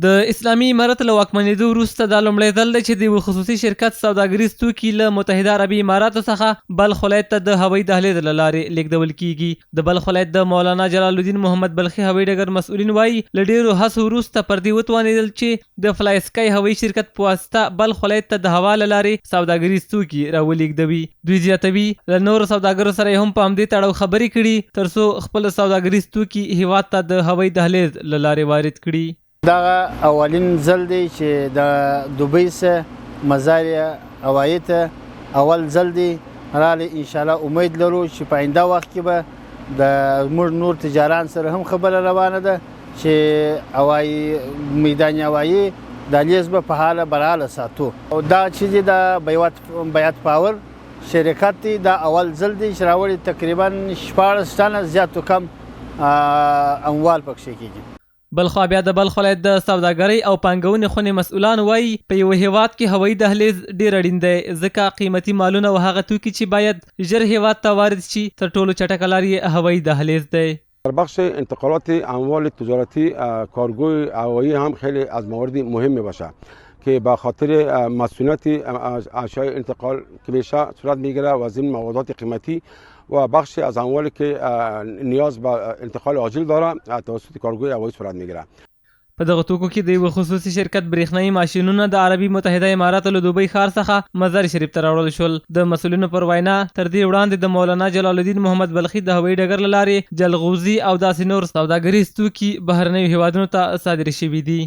د اسلامي امارت له واکمنېدو وروسته دا لومړی ځل دی چې د یوه خصوصي شرکت سوداګریز توکي له متحده عربي اماراتو څخه بلخ ولایت ته د هوایي دهلیز له لارې لیږدول کیږي. د بلخ ولایت د مولانا جلال الدین محمد بلخي هوایي ډګر مسؤلین وایي له ډېرو هڅو وروسته پر دې وتوانېدل چې د فلای سکای هوایي شرکت په واسطه بلخ ولایت ته د هوا له لارې سوداګریز توکي راولېږدوي. دوی زیاتوي له نورو سوداګرو سره یې هم په همدې تړاو خبرې کړي ترڅو خپل سوداګریز توکي هیواد ته د هوایي دهلیز له لارې وارد کړي. دا اولین ځل دی چې د دوبۍ څخه مزار هوایي ته اول ځل دی رالی. انشاءالله امید لرو چې په آینده وخت کې به د موږ نور تجاران سره هم خبره روانه ده چې هوایي میدان هوایي دهلیز به په حاله برحاله ساتو. او دا چې دی د بیات پاور شرکت دی دا اول ځل دی چې راوړي تقریبا 14 ټنه زیاتو کم اموال پکښې کېږي. بلخوا بیا د بلخ ولایت د سوداګرۍ او پانګونې خونې مسؤلان وایي په یوه هیواد کې هوایي دهلیز ډېر اړین دی ځکه قیمتي مالونه او هغه توکي چې باید ژر هیواد ته وارد شي تر ټولو چټکه لار یې هوایي دهلیز دی. در بخش انتقالات اموال تجارتی کارگوی هوایی هم خیلی از موارد مهمی باشه که به خاطر مسئولیت اشیاء انتقال که میشه صورت میگیره و ضمن موادات قیمتی و بخش از اموالی که نیاز به انتقال عاجل داره توسط کارگوی هوایی صورت میگیره. په دغه توکو کې د یوه خصوصي شرکت برېښنایي ماشینونه د عربي متحده اماراتو له دوبۍ ښار څخه مزار شریف ته راوړل شول. د مسؤلینو پر وینا تر دې وړاندې د مولانا جلال الدین محمد بلخي د هوایي ډګر له لارې جلغوزي او داسې نور سوداګریز توکي بهرنیو هیوادونو ته صادر شوي دي.